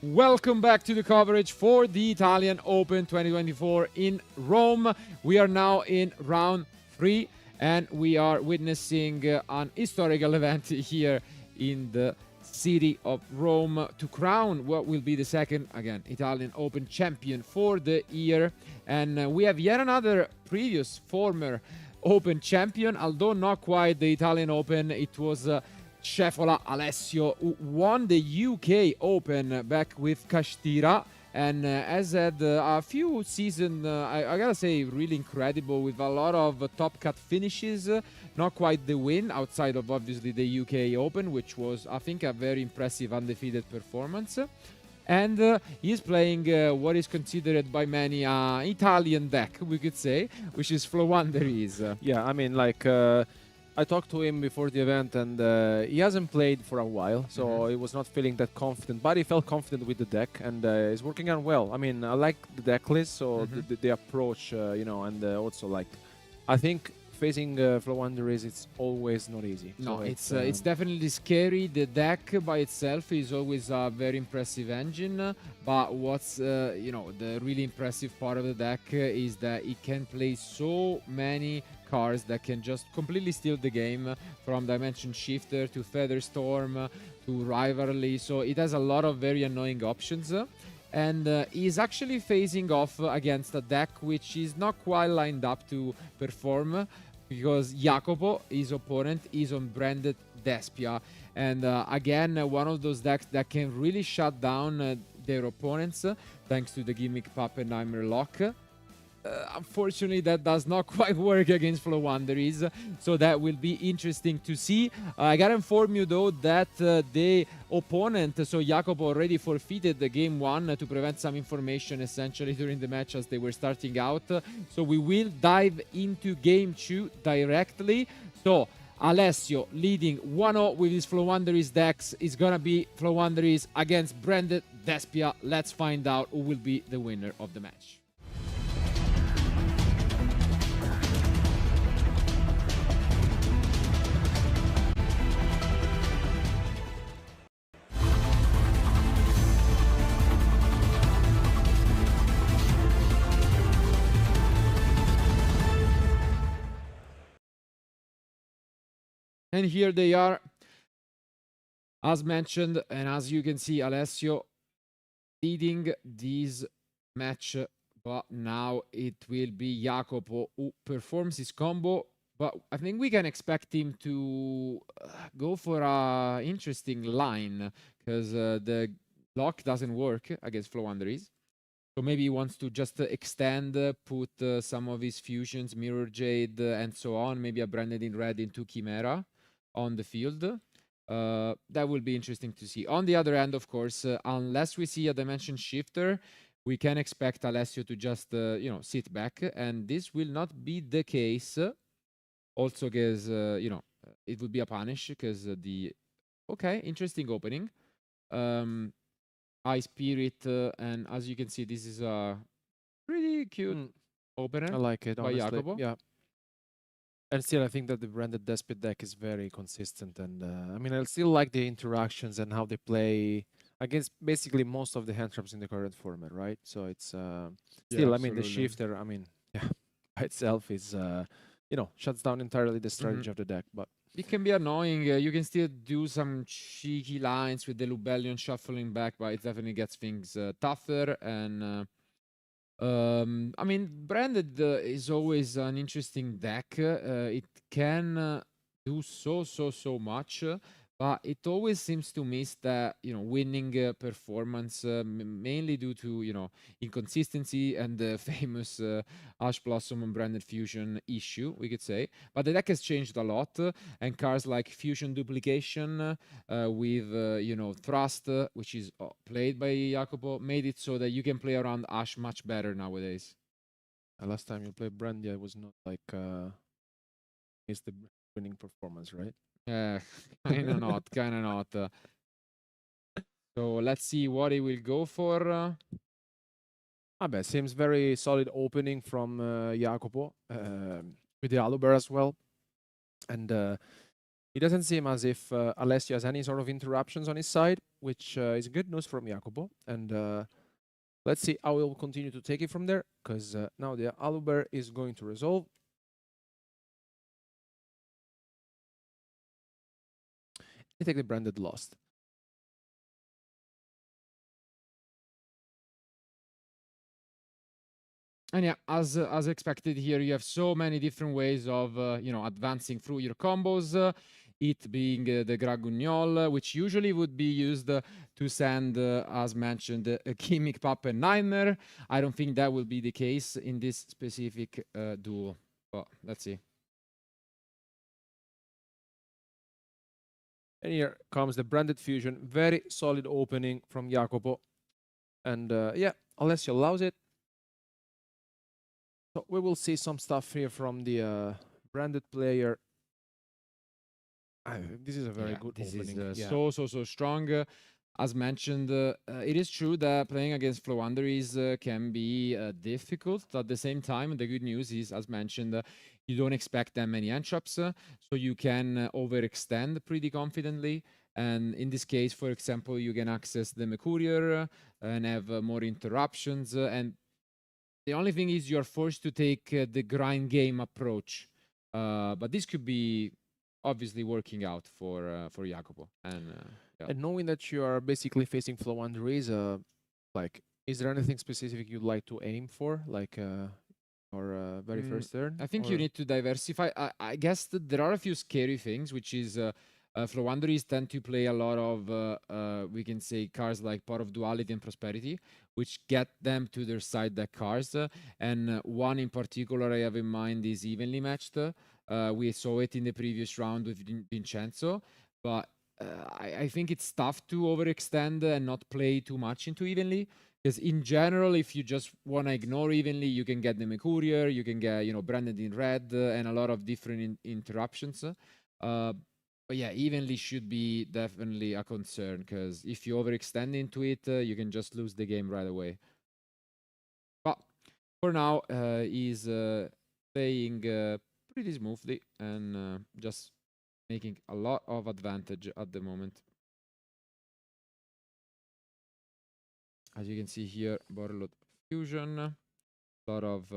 Welcome back to the coverage for the Italian Open 2024 in Rome. We are now in round 3 and we are witnessing an historical event here in the city of Rome to crown what will be the second, again, Italian Open champion for the year. And we have yet another previous former Open champion, although not quite the Italian Open. It was Cefola Alessio, who won the UK Open back with Castira, and has had a few seasons, I gotta say, really incredible, with a lot of top cut finishes. Not quite the win, outside of obviously the UK Open, which was, I think, a very impressive undefeated performance. And he's playing what is considered by many Italian deck, we could say, which is Flowanderies. Yeah, I mean, like, I talked to him before the event, and he hasn't played for a while, so he was not feeling that confident, but he felt confident with the deck, and he's working on well. I mean, I like the deck list, so the approach, you know, and also, like, I think facing Flowanderies, it's always not easy. No, so it's definitely scary. The deck by itself is always a very impressive engine, but what's the really impressive part of the deck is that it can play so many cards that can just completely steal the game, from Dimension Shifter to Featherstorm to Rivalry. So it has a lot of very annoying options. And he's actually facing off against a deck which is not quite lined up to perform, because Jacopo, his opponent, is on branded Despia. And again, one of those decks that can really shut down their opponents thanks to the gimmick Pappenheimer lock. Unfortunately, that does not quite work against Flowanderies, so that will be interesting to see. I gotta inform you, though, that the opponent, so Jacopo, already forfeited the game 1 to prevent some information, essentially, during the match as they were starting out. So we will dive into game 2 directly. So Alessio leading 1-0 with his Flowanderies decks. Is gonna be Flowanderies against branded Despia. Let's find out who will be the winner of the match. And here they are, as mentioned, and as you can see, Alessio leading this match, but now it will be Jacopo who performs his combo. But I think we can expect him to go for a interesting line, because the lock doesn't work against Flowanderies. So maybe he wants to just extend, put some of his fusions, Mirror Jade, and so on, maybe a branded in red into Chimera on the field. That will be interesting to see. On the other end, of course, unless we see a Dimension Shifter, we can expect Alessio to just, sit back. And this will not be the case. Also, because, it would be a punish, because Okay, interesting opening. High Spirit, and as you can see, this is a pretty cute opener. I like it, by honestly. Jacopo. Yeah. And still, I think that the branded Despot deck is very consistent, and I mean, I still like the interactions and how they play against basically most of the hand traps in the current format, right? So it's still, I mean, the shifter, I mean, yeah, by itself is, shuts down entirely the strategy of the deck, but it can be annoying. You can still do some cheeky lines with the Lubellion shuffling back, but it definitely gets things tougher. And I mean, branded is always an interesting deck. It can do so much, but it always seems to miss that winning performance, mainly due to inconsistency and the famous Ash Blossom and branded fusion issue, we could say. But the deck has changed a lot, and cards like Fusion Duplication with Thrust, which is played by Jacopo, made it so that you can play around Ash much better nowadays. Last time you played Brandy, I was not like it's the winning performance, right? Yeah, kind of not. So let's see what he will go for. Seems very solid opening from Jacopo with the Aluber as well. And It doesn't seem as if Alessio has any sort of interruptions on his side, which is good news from Jacopo. And let's see how he'll continue to take it from there, because now the Aluber is going to resolve. I take the branded lost. And yeah, as expected here, you have so many different ways of advancing through your combos. It being the Gragugnol, which usually would be used to send, as mentioned, a Gimmick Puppet Nightmare. I don't think that will be the case in this specific duel, but let's see. And here comes the branded fusion. Very solid opening from Jacopo. And yeah, Alessio allows it. So we will see some stuff here from the branded player. This is a very good opening. This is so strong. As mentioned, it is true that playing against Flowanderies can be difficult. At the same time, the good news is, as mentioned, you don't expect that many entraps, so you can overextend pretty confidently. And in this case, for example, you can access the Mercurier and have more interruptions. And the only thing is you're forced to take the grind game approach. But this could be obviously working out for Jacopo. And yeah. And knowing that you are basically facing Flowanderies, like, is there anything specific you'd like to aim for, like or very first turn? I think you need to diversify. I guess that there are a few scary things, which is Flowanderies tend to play a lot of, we can say, cards like Pot of Duality and Prosperity, which get them to their side deck cards. And one in particular I have in mind is Evenly Matched. We saw it in the previous round with Vincenzo, but I think it's tough to overextend and not play too much into Evenly. Because in general, if you just want to ignore Evenly, you can get the Mercurier, you can get, branded in red and a lot of different interruptions. But yeah, Evenly should be definitely a concern, because if you overextend into it, you can just lose the game right away. But for now, he's playing pretty smoothly and just making a lot of advantage at the moment. As you can see here, Borrelot Fusion, a lot of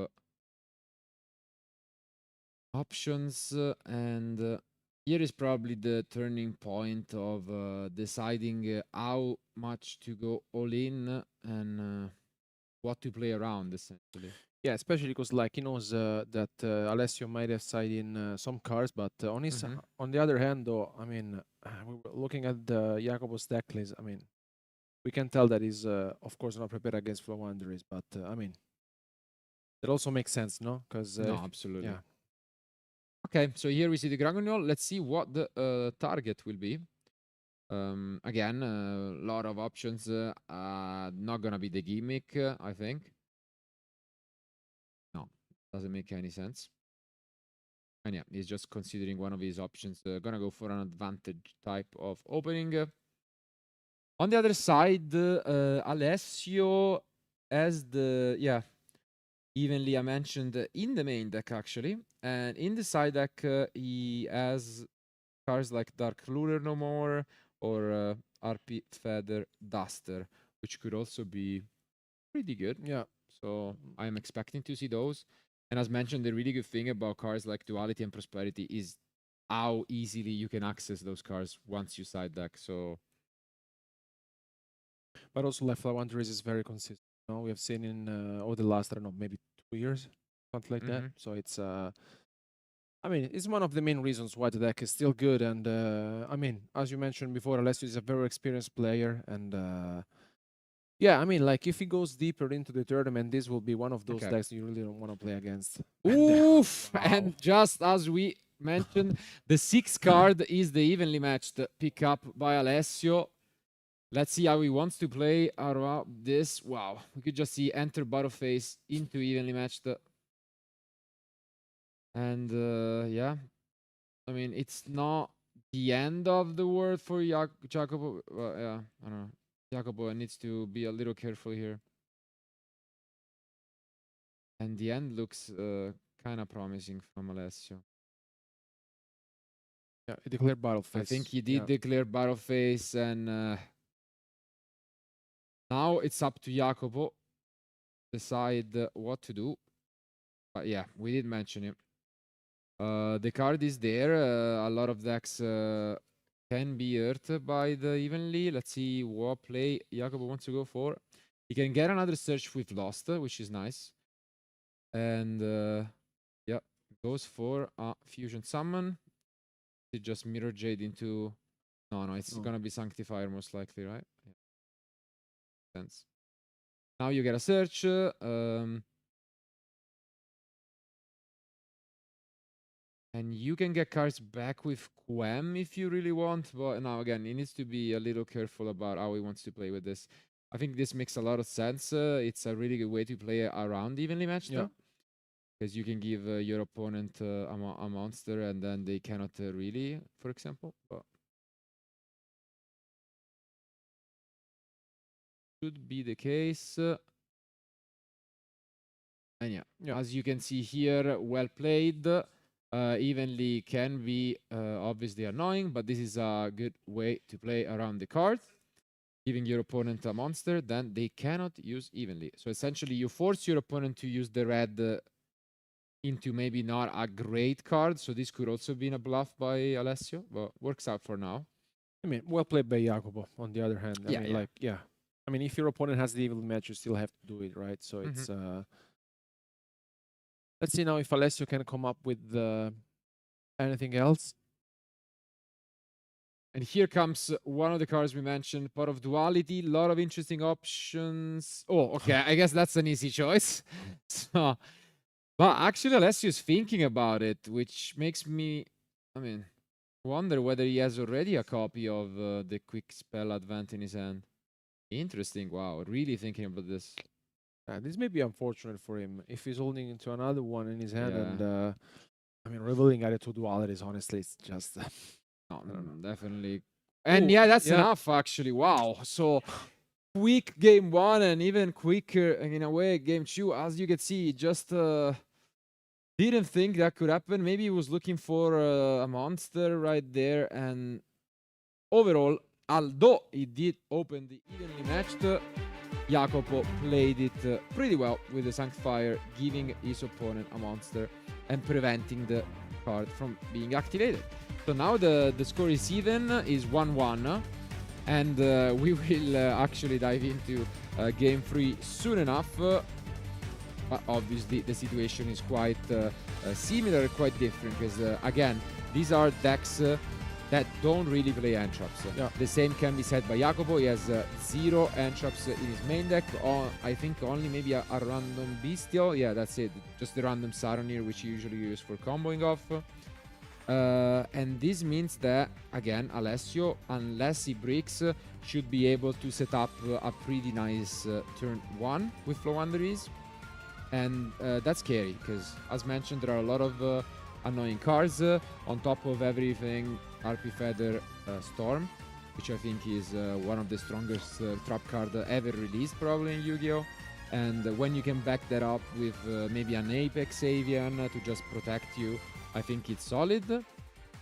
options, and here is probably the turning point of deciding how much to go all in and what to play around, essentially. Yeah, especially because like he knows that Alessio might have side in some cards, but on his on the other hand, though, I mean, looking at Jacopo's deck list, I mean, we can tell that he's of course not prepared against Flowanderies, but I mean, that also makes sense, no? Because no, absolutely. Yeah. Okay, so here we see the Gragugnol. Let's see what the target will be. Again, a lot of options. Not gonna be the gimmick, I think. No, doesn't make any sense. And yeah, he's just considering one of his options. Gonna go for an advantage type of opening. On the other side, Alessio has the evenly I mentioned in the main deck actually, and in the side deck he has cards like Dark Lurer No More or RP Feather Duster, which could also be pretty good. Yeah. So I'm expecting to see those. And as mentioned, the really good thing about cards like Duality and Prosperity is how easily you can access those cards once you side deck. So, but also like Flowanderies is very consistent. You know, we have seen in over the last, I don't know, maybe 2 years, something like that. So it's I mean, it's one of the main reasons why the deck is still good. And I mean, as you mentioned before, Alessio is a very experienced player. And yeah, I mean, like if he goes deeper into the tournament, this will be one of those decks you really don't want to play against. Oof! And just as we mentioned, the 6th card is the evenly matched pickup by Alessio. Let's see how he wants to play around this. Wow, we could just see enter bottom face into evenly matched. And yeah, I mean, it's not the end of the world for Jacopo. Well, yeah, I don't know. Jacopo needs to be a little careful here. And the end looks kind of promising from Alessio. Yeah, he declared battle phase. I think he did declare battle phase, and now it's up to Jacopo decide what to do. But yeah, we did mention him. The card is there. A lot of decks can be hurt by the evenly. Let's see what play Jacopo wants to go for. He can get another search with Lost, which is nice. And yeah, goes for a fusion summon. It just mirror jade into. No, it's gonna be Sanctifier most likely, right? Yeah. Sense. Now you get a search. And you can get cards back with Quem if you really want, but now again, he needs to be a little careful about how he wants to play with this. I think this makes a lot of sense. It's a really good way to play around evenly matched, because you can give your opponent a monster and then they cannot really, for example. But should be the case. And yeah, as you can see here, well played. Evenly can be obviously annoying, but this is a good way to play around the card. Giving your opponent a monster, then they cannot use evenly. So essentially, you force your opponent to use the red into maybe not a great card. So this could also be a bluff by Alessio, but works out for now. I mean, well played by Jacopo, on the other hand. I mean, I mean, if your opponent has the evil match, you still have to do it, right? So it's... Let's see now if Alessio can come up with anything else. And here comes one of the cards we mentioned, Pot of Duality. A lot of interesting options. Oh, okay. I guess that's an easy choice. So, but actually, Alessio is thinking about it, which makes me, wonder whether he has already a copy of the Quick Spell Advent in his hand. Interesting. Wow. Really thinking about this. This may be unfortunate for him if he's holding into another one in his hand, and I mean, revealing attitude dualities. Honestly, it's just no, definitely. And that's enough actually. Wow. So quick game one, and even quicker in a way game two. As you can see, just didn't think that could happen. Maybe he was looking for a monster right there, and overall, although he did open the evenly matched. Jacopo played it pretty well with the Sanctifier, giving his opponent a monster and preventing the card from being activated. So now the score is even, is 1-1, and we will actually dive into game 3 soon enough. But obviously the situation is quite similar, quite different, because again, these are decks that don't really play Entraps. The same can be said by Jacopo. He has 0 Entraps in his main deck. I think only maybe a random Bestial. Yeah, that's it. Just the random Saronir, which he usually use for comboing off. And this means that, again, Alessio, unless he breaks, should be able to set up a pretty nice turn 1 with Flowanderies. And that's scary, because as mentioned, there are a lot of annoying cards. On top of everything, RP Feather Storm, which I think is one of the strongest trap card ever released, probably in Yu-Gi-Oh! And when you can back that up with maybe an Apex Avian to just protect you, I think it's solid.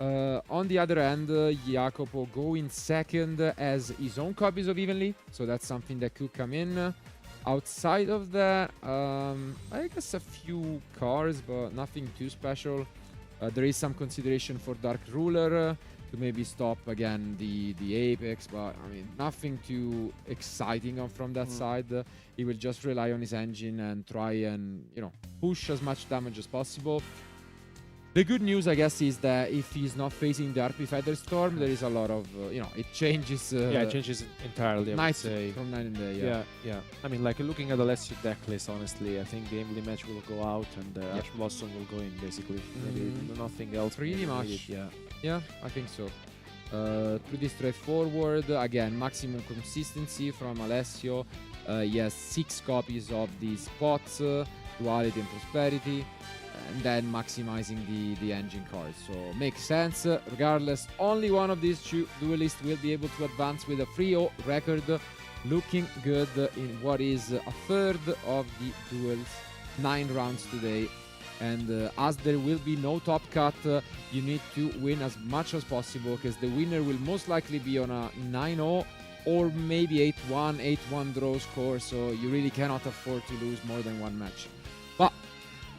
On the other hand, Jacopo going second as his own copies of Evenly, so that's something that could come in. Outside of that, I guess a few cards, but nothing too special. There is some consideration for Dark Ruler to maybe stop again the Apex, but I mean nothing too exciting from that side. He will just rely on his engine and try and push as much damage as possible. The good news, I guess, is that if he's not facing the RP Feather Storm, there is a lot of it changes. It changes entirely. Night from night and day. Yeah. I mean, like looking at the Alessio deck list, honestly, I think the Emily match will go out and Arch Blossom will go in, basically. Maybe nothing else. Pretty much. Needed, yeah, I think so. Pretty straightforward. Again, maximum consistency from Alessio. He has 6 copies of these pots, Duality and Prosperity, and then maximizing the engine cards. So makes sense. Regardless, only one of these 2 duelists will be able to advance with a 3-0 record, looking good in what is a third of the duels. 9 rounds today, And as there will be no top cut, you need to win as much as possible, because the winner will most likely be on a 9-0 or maybe 8-1, 8-1 draw score, so you really cannot afford to lose more than one match. But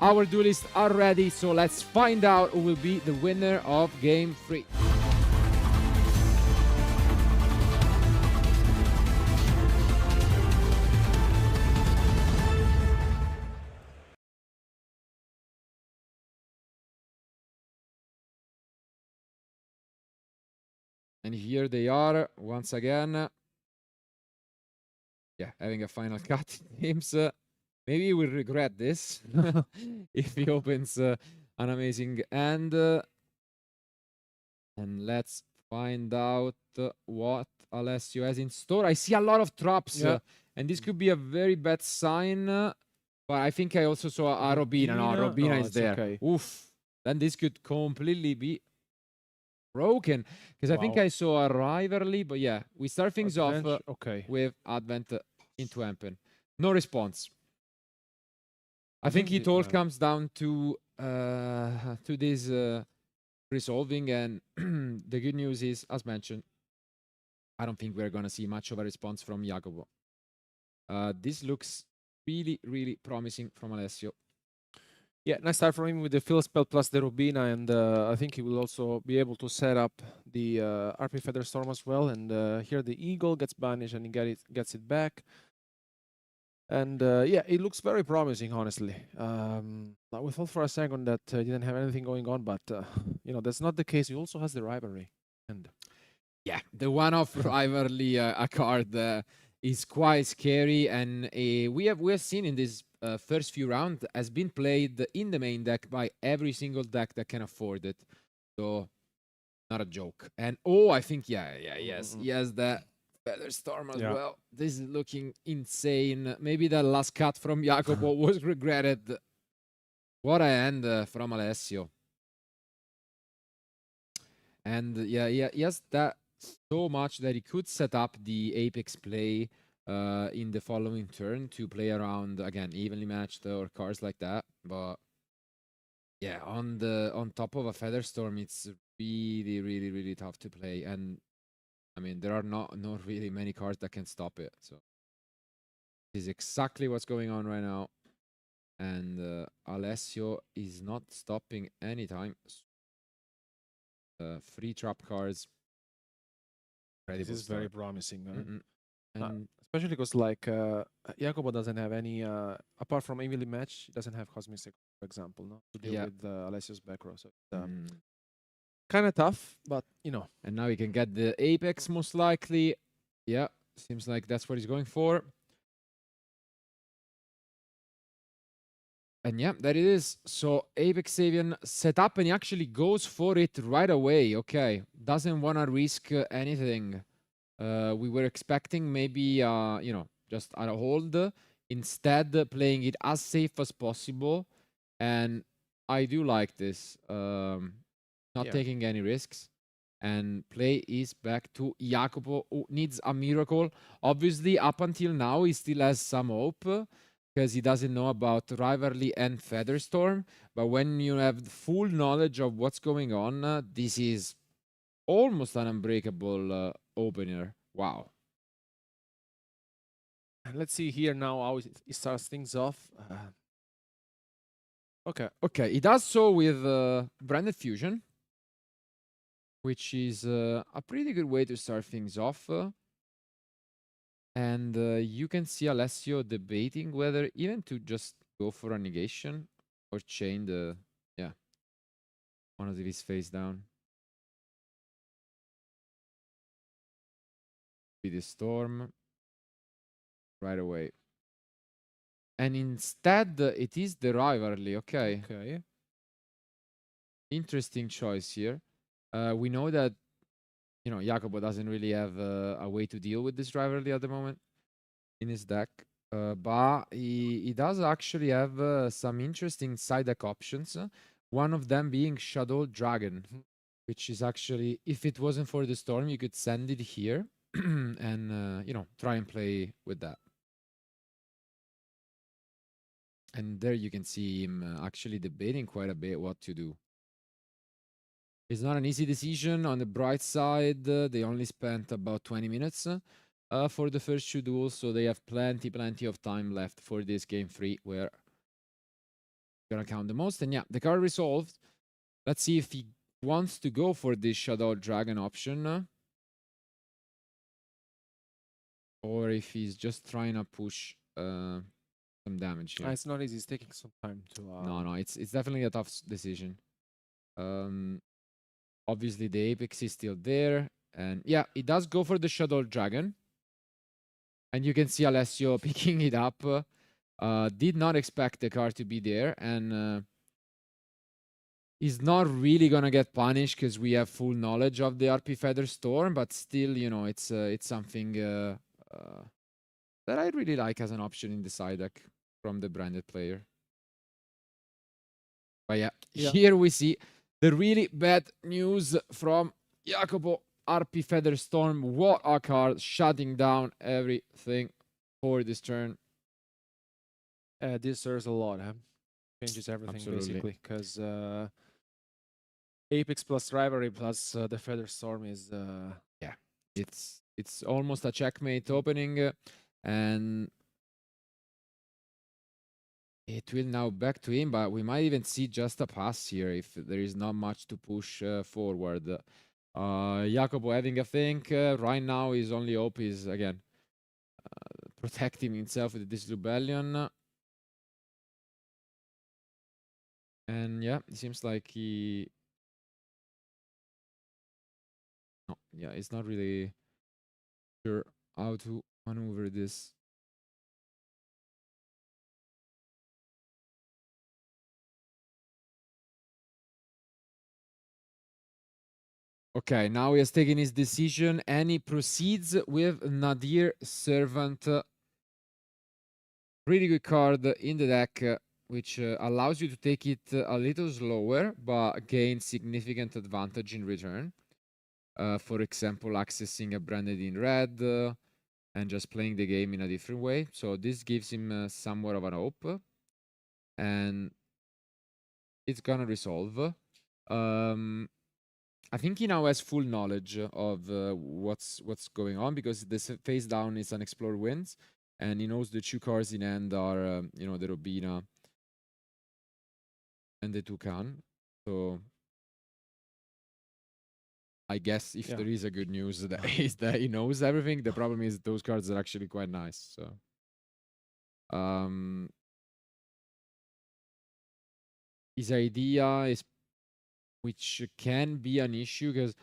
our duelists are ready, so let's find out who will be the winner of Game 3. And here they are, once again. Yeah, having a final cut. Games. Maybe he will regret this if he opens an amazing end. And let's find out what Alessio has in store. I see a lot of traps, and this could be a very bad sign. But I think I also saw a Robina. No, Robina is there. Okay. Oof. Then this could completely be broken, because I think I saw a rivalry. But yeah, we start things off with Advent into Ampen. No response. I think it all comes down to this resolving, and the good news is, as mentioned, I don't think we're gonna see much of a response from Jacopo. This looks really, really promising from Alessio. Yeah, nice start from him with the fill spell plus the Robina, and I think he will also be able to set up the RP Feather Storm as well. And here the Eagle gets banished and he gets it back. And yeah, it looks very promising, honestly. We thought for a second that he didn't have anything going on, but you know, that's not the case. He also has the rivalry. And yeah, the one-off rivalry a card is quite scary, and we have seen in this first few rounds has been played in the main deck by every single deck that can afford it. So not a joke. And I think yes, he has that Feather Storm as well. This is looking insane. Maybe the last cut from Jacopo was regretted. What a end from Alessio. And yeah, he has that so much that he could set up the Apex play in the following turn to play around, again, evenly matched or cards like that. But yeah, on top of a Feather Storm, it's really, really, really tough to play. And I mean, there are not really many cards that can stop it. So this is exactly what's going on right now. And Alessio is not stopping anytime. Free trap cards. This is very promising. And especially because like Jacopo doesn't have any apart from evenly match, he doesn't have Cosmic Secret, for example, no, to deal with Alessio's back row. So kind of tough, but you know. And now he can get the Apex most likely. Yeah, seems like that's what he's going for. And yeah, there it is. So Apex Avian set up, and he actually goes for it right away. Okay, doesn't want to risk anything. We were expecting maybe, you know, just a hold. Instead, playing it as safe as possible. And I do like this. Not taking any risks. And play is back to Jacopo, who needs a miracle. Obviously, up until now, he still has some hope, because he doesn't know about Rivalry and Featherstorm. But when you have full knowledge of what's going on, this is almost an unbreakable opener. Wow. Let's see here now how he starts things off. Okay, he does so with Branded Fusion, which is a pretty good way to start things off. And you can see Alessio debating whether even to just go for a negation or chain the, one of these face down. Be the storm right away. And instead, it is the rivalry. Okay. Interesting choice here. We know that, you know, Jacopo doesn't really have a way to deal with this rivalry at the moment in his deck. But he does actually have some interesting side deck options. One of them being Shadow Dragon, which is actually, if it wasn't for the storm, you could send it here and, you know, try and play with that. And there you can see him actually debating quite a bit what to do. It's not an easy decision. On the bright side, they only spent about 20 minutes for the first two duels, so they have plenty of time left for this game 3, where gonna count the most. And yeah, the card resolved. Let's see if he wants to go for this Shadow Dragon option, or if he's just trying to push some damage here. It's not easy. It's taking some time to. No, it's definitely a tough decision. Obviously the Apex is still there, and yeah, it does go for the Shadow Dragon, and you can see Alessio picking it up. Did not expect the card to be there, and is not really gonna get punished because we have full knowledge of the RP Feather Storm, but still, you know, it's something that I really like as an option in the side deck from the branded player. But yeah, here we see the really bad news from Jacopo. RP Feather Storm, what a card, shutting down everything for this turn. This serves a lot, huh? Changes everything. Absolutely. Basically, because Apex plus Rivalry plus the Feather Storm is yeah, it's almost a checkmate opening, and it will now back to him, but we might even see just a pass here if there is not much to push forward. Jacopo having a think right now. His only hope is again protecting himself with this rebellion. And yeah, it seems like he... No, yeah, it's not really sure how to maneuver this. Okay, now he has taken his decision and he proceeds with Nadir Servant. Pretty good card in the deck, which allows you to take it a little slower, but gain significant advantage in return. For example, accessing a branded in red and just playing the game in a different way. So this gives him somewhat of an hope. And it's gonna resolve. I think he now has full knowledge of what's going on, because this face down is an Explore Winds, and he knows the two cards in hand are, you know, the Robina and the Toucan. So I guess if there is a good news, that is that he knows everything. The problem is those cards are actually quite nice. So his idea is, which can be an issue, because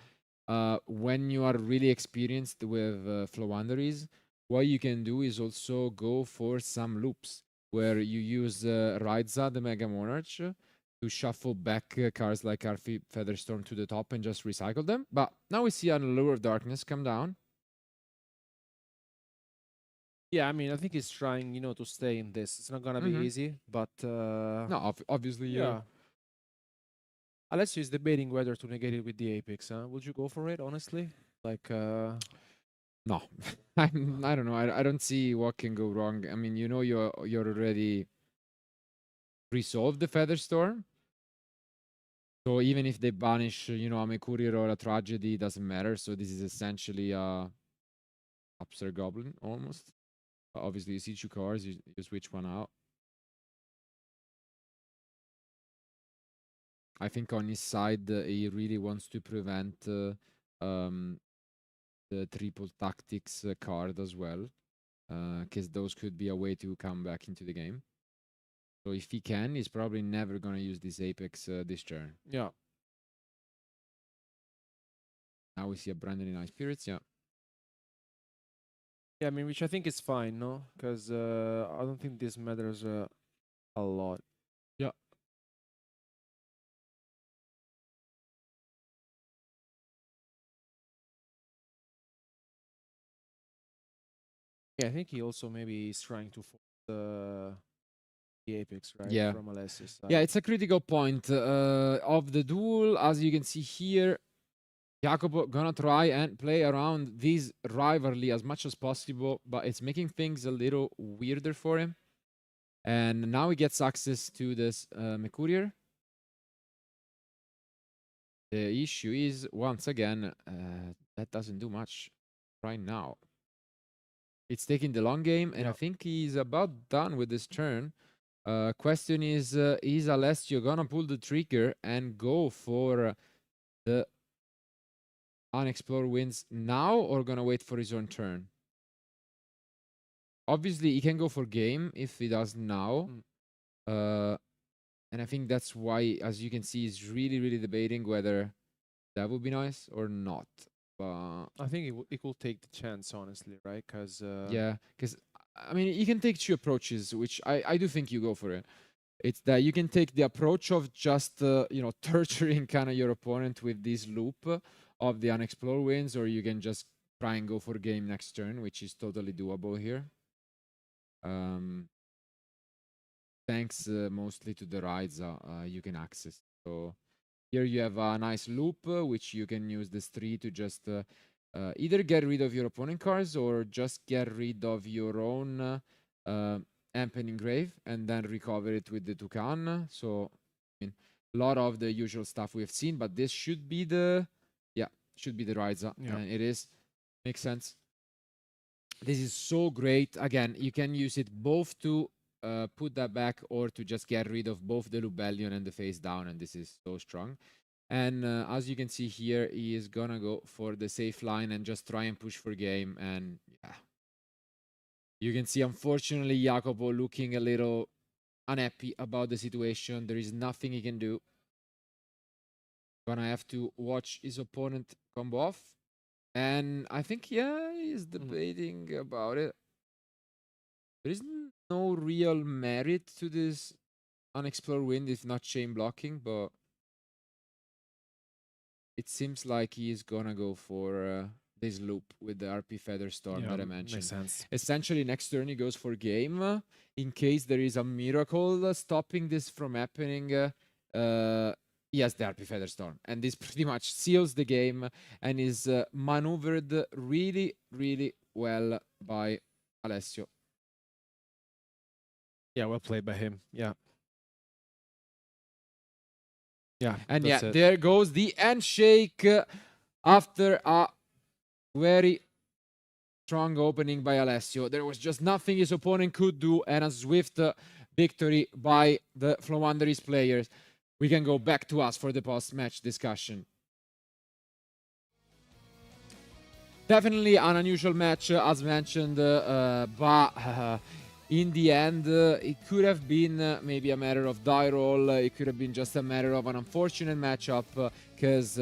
when you are really experienced with Flowanderies, what you can do is also go for some loops where you use Raiza, the Mega Monarch, to shuffle back cards like RP Featherstorm to the top and just recycle them. But now we see an Allure of Darkness come down. Yeah, I mean, I think he's trying, you know, to stay in this. It's not gonna be easy, but no, obviously, yeah. Alessio is debating whether to negate it with the Apex. Huh? Would you go for it, honestly? Like, no, I don't know. I don't see what can go wrong. I mean, you know, you're already resolved the Featherstorm. So even if they banish, you know, a Mercurial or a Tragedy, doesn't matter. So this is essentially a Upstart Goblin almost. Obviously, you see two cards, you switch one out. I think on his side, he really wants to prevent the triple tactics card as well, because those could be a way to come back into the game. So if he can, he's probably never going to use this Apex this turn. Yeah. Now we see a Brandon in Ice Spirits, yeah. Yeah, I mean, which I think is fine, no? Because I don't think this matters a lot. Yeah. Yeah, I think he also maybe is trying to force the Apex, right? Yeah. From Alessi's side. Yeah, it's a critical point of the duel. As you can see here, Jacopo gonna try and play around this rivalry as much as possible, but it's making things a little weirder for him. And now he gets access to this Mercurier. The issue is, once again, that doesn't do much right now. It's taking the long game, and I think he's about done with this turn. Question is Alessio gonna pull the trigger and go for the unexplored wins now, or gonna wait for his own turn? Obviously, he can go for game if he does now. And I think that's why, as you can see, he's really debating whether that would be nice or not. But I think it could take the chance, honestly, right? Because yeah, because I mean, you can take two approaches, which I do think you go for it. It's that you can take the approach of just torturing kind of your opponent with this loop of the unexplored wins, or you can just try and go for game next turn, which is totally doable here. Thanks mostly to the rides you can access. So here you have a nice loop, which you can use this 3 to just either get rid of your opponent cards or just get rid of your own Amp and Engrave and then recover it with the Toucan. So, I mean, a lot of the usual stuff we've seen, but this should be the, should be the Raiza. Yeah. And it is. Makes sense. This is so great. Again, you can use it both to put that back or to just get rid of both the Lubellion and the face down, and this is so strong. And as you can see here, he is gonna go for the safe line and just try and push for game. And yeah, you can see, unfortunately, Jacopo looking a little unhappy about the situation. There is nothing he can do. Gonna have to watch his opponent combo off. And I think, yeah, he's debating about it. There is no real merit to this unexplored wind if not chain blocking, but it seems like he is gonna go for this loop with the RP Feather Storm that I mentioned. Makes sense. Essentially, next turn he goes for game. In case there is a miracle stopping this from happening, he has the RP Feather Storm. And this pretty much seals the game and is maneuvered really well by Alessio. Yeah, well played by him. Yeah. Yeah. And yeah, there goes the handshake after a very strong opening by Alessio. There was just nothing his opponent could do, and a swift victory by the Flowanderies players. We can go back to us for the post-match discussion. Definitely an unusual match, as mentioned, but in the end, it could have been maybe a matter of die roll. It could have been just a matter of an unfortunate matchup because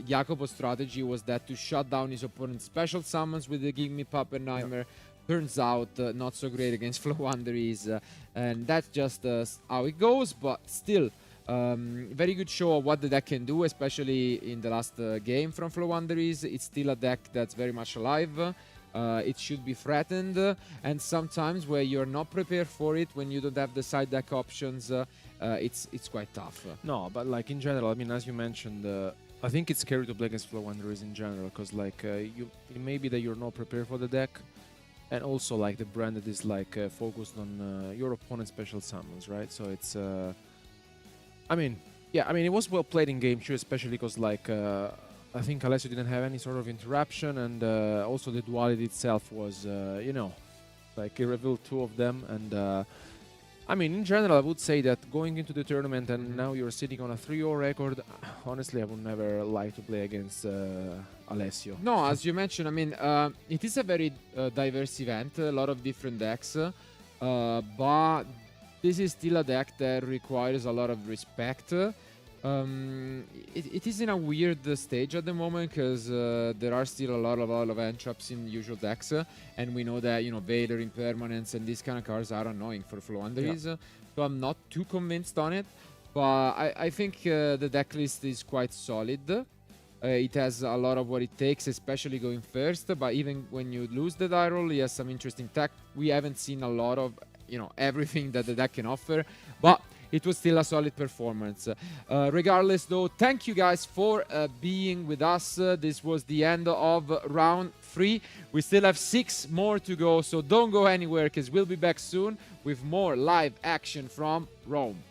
Jacopo's strategy was that to shut down his opponent's special summons with the Give Me Puppet Nightmare. Turns out not so great against Flowanderies, and that's just how it goes, but still. Very good show of what the deck can do, especially in the last game from Flowanderies. It's still a deck that's very much alive. It should be threatened, and sometimes where you're not prepared for it, when you don't have the side deck options, it's quite tough. No, but like in general, I mean, as you mentioned, I think it's scary to play against Flowanderies in general, because like it may be that you're not prepared for the deck, and also like the brand that is like focused on your opponent's special summons, right? So it's I mean, yeah, I mean, it was well played in game 2, especially because like I think Alessio didn't have any sort of interruption, and also the duality itself was, you know, like he revealed 2 of them. And I mean, in general, I would say that going into the tournament and now you're sitting on a 3-0 record, honestly, I would never like to play against Alessio. No, as you mentioned, I mean, it is a very diverse event, a lot of different decks, but this is still a deck that requires a lot of respect. It is in a weird stage at the moment because there are still a lot of end traps in usual decks, and we know that, you know, Vader, Impermanence, and these kind of cards are annoying for Flowanderies. So I'm not too convinced on it, but I think the deck list is quite solid. It has a lot of what it takes, especially going first, but even when you lose the die roll, it has some interesting tech. We haven't seen a lot of, you know, everything that the deck can offer, but it was still a solid performance. Regardless though, thank you guys for being with us. This was the end of round 3. We still have 6 more to go, so don't go anywhere because we'll be back soon with more live action from Rome.